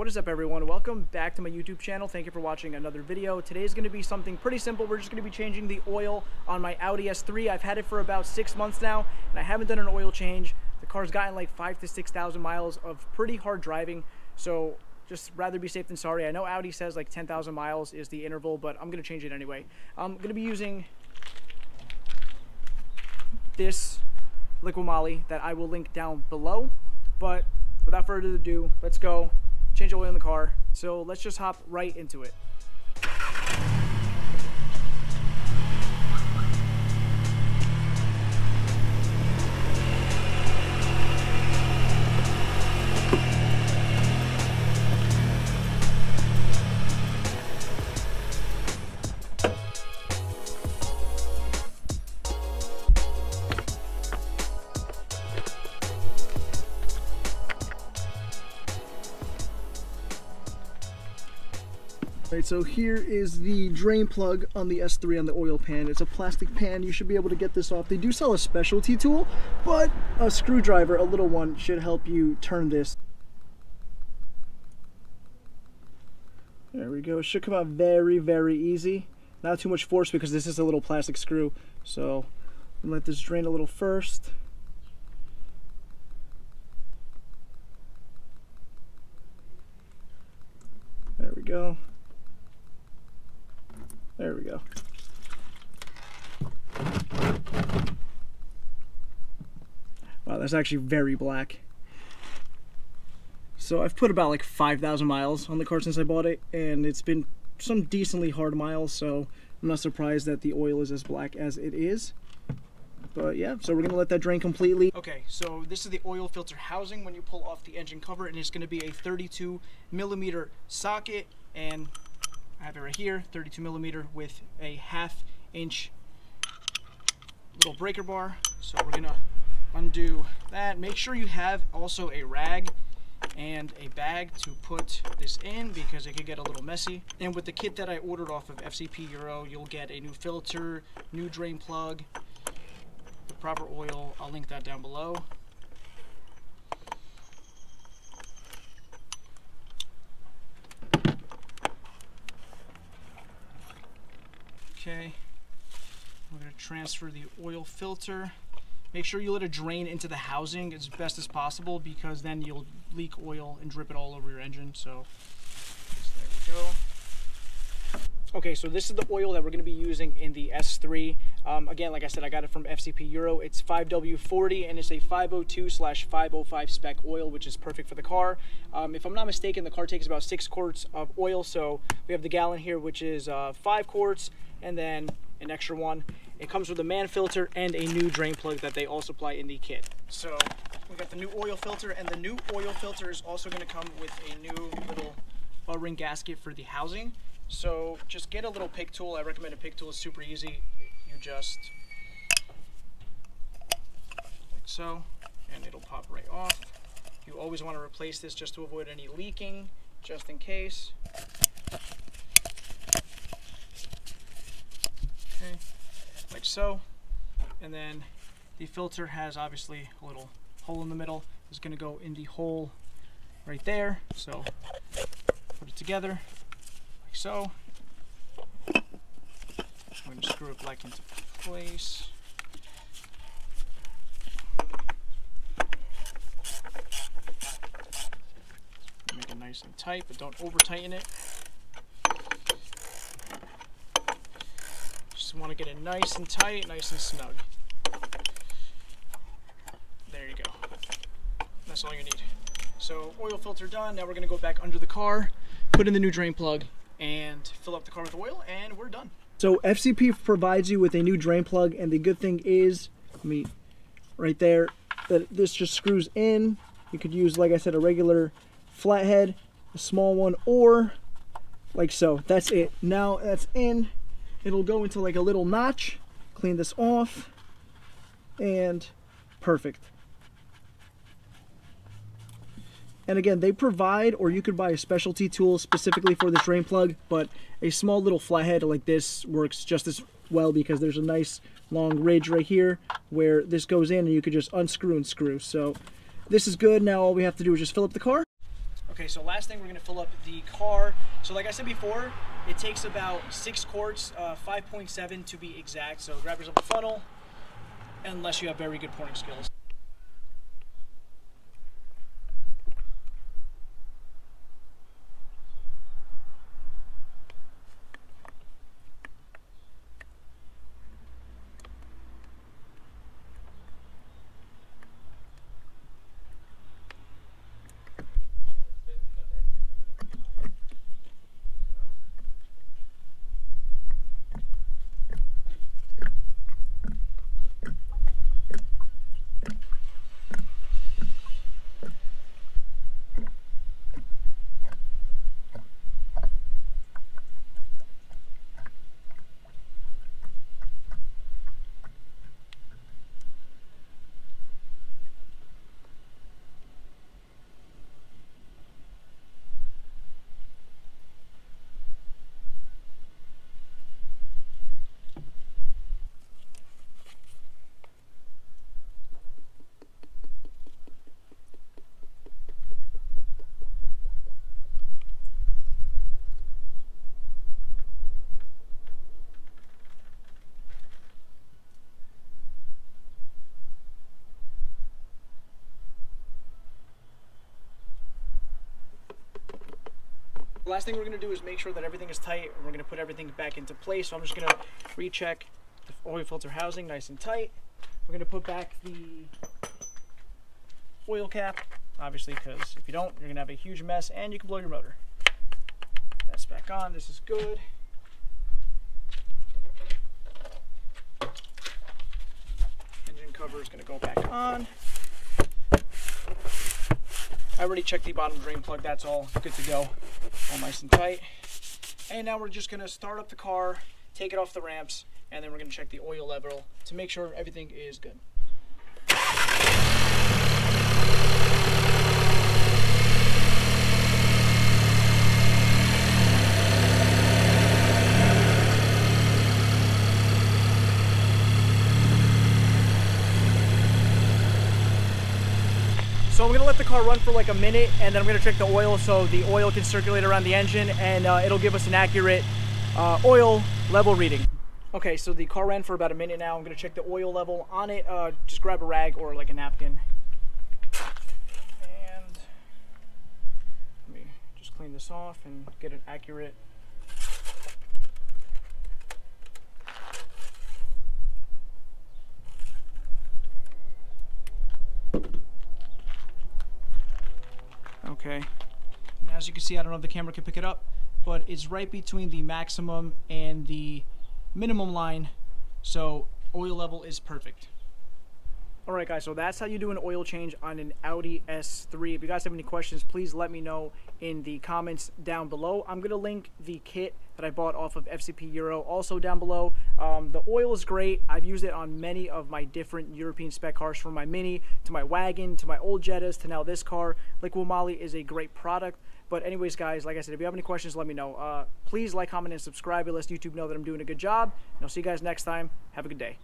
What is up, everyone? Welcome back to my YouTube channel. Thank you for watching another video. Today is going to be something pretty simple. We're just going to be changing the oil on my Audi S3. I've had it for about 6 months now, and I haven't done an oil change. The car's gotten like 5,000 to 6,000 miles of pretty hard driving, so just rather be safe than sorry. I know Audi says like 10,000 miles is the interval, but I'm going to change it anyway. I'm going to be using this Liqui Moly that I will link down below, but without further ado, let's go change oil in the car. So let's just hop right into it. Alright, so here is the drain plug on the S3 on the oil pan. It's a plastic pan. You should be able to get this off. They do sell a specialty tool, but a screwdriver, a little one, should help you turn this. There we go. It should come out very, very easy. Not too much force because this is a little plastic screw. So I'm gonna let this drain a little first. There we go. There we go. Wow, that's actually very black. So I've put about like 5,000 miles on the car since I bought it, and it's been some decently hard miles, so I'm not surprised that the oil is as black as it is. But yeah, so we're gonna let that drain completely. Okay, so this is the oil filter housing when you pull off the engine cover, and it's gonna be a 32mm socket, and I have it right here, 32mm with a 1/2 inch little breaker bar. So we're gonna undo that. Make sure you have also a rag and a bag to put this in because it could get a little messy. And with the kit that I ordered off of FCP Euro, you'll get a new filter, new drain plug, the proper oil. I'll link that down below. Okay, we're going to transfer the oil filter. Make sure you let it drain into the housing as best as possible because then you'll leak oil and drip it all over your engine. So there we go. Okay, so this is the oil that we're going to be using in the S3. Again, like I said, I got it from FCP Euro. It's 5W40 and it's a 502/505 spec oil, which is perfect for the car. If I'm not mistaken, the car takes about 6 quarts of oil. So we have the gallon here, which is 5 quarts, and then an extra one. It comes with a man filter and a new drain plug that they all supply in the kit. So we got the new oil filter, and the new oil filter is also going to come with a new little ring gasket for the housing. So just get a little pick tool. I recommend a pick tool. It's super easy. You just like so, and it'll pop right off. You always want to replace this just to avoid any leaking, just in case. Okay, like so. And then the filter has obviously a little hole in the middle. It's going to go in the hole right there. So put it together. Like so. I'm going to screw it back into place. Make it nice and tight, but don't over tighten it. Just want to get it nice and tight, nice and snug. There you go. That's all you need. So oil filter done. Now we're going to go back under the car, put in the new drain plug, and fill up the car with oil, and we're done. So FCP provides you with a new drain plug, and the good thing is, right there, that this just screws in. You could use, like I said, a regular flathead, a small one, or like so. That's it. Now that's in, it'll go into like a little notch. Clean this off, and perfect. And again, they provide, or you could buy a specialty tool specifically for this drain plug, but a small little flathead like this works just as well because there's a nice long ridge right here where this goes in and you could just unscrew and screw. So this is good. Now all we have to do is just fill up the car. Okay, so last thing, we're gonna fill up the car. So like I said before, it takes about 6 quarts, 5.7 to be exact. So grab yourself a funnel, unless you have very good pouring skills. The last thing we're going to do is make sure that everything is tight, and we're going to put everything back into place. So I'm just going to recheck the oil filter housing nice and tight. We're going to put back the oil cap, obviously, because if you don't, you're going to have a huge mess and you can blow your motor. That's back on. This is good. Engine cover is going to go back on. I already checked the bottom drain plug. That's all good to go. All nice and tight. And now we're just going to start up the car, take it off the ramps, and then we're going to check the oil level to make sure everything is good. So I'm going to let the car run for like a minute, and then I'm going to check the oil so the oil can circulate around the engine, and it'll give us an accurate oil level reading. Okay, so the car ran for about a minute now. I'm going to check the oil level on it. Just grab a rag or like a napkin. And let me just clean this off and get an accurate. Okay, and as you can see, I don't know if the camera can pick it up, but it's right between the maximum and the minimum line, so oil level is perfect. Alright guys, so that's how you do an oil change on an Audi S3. If you guys have any questions, please let me know in the comments down below. I'm going to link the kit that I bought off of FCP Euro also down below. The oil is great. I've used it on many of my different European spec cars, from my Mini to my wagon to my old Jettas to now this car. Liqui Moly is a great product. But anyways guys, like I said, if you have any questions, let me know. Please like, comment, and subscribe. It lets YouTube know that I'm doing a good job. And I'll see you guys next time. Have a good day.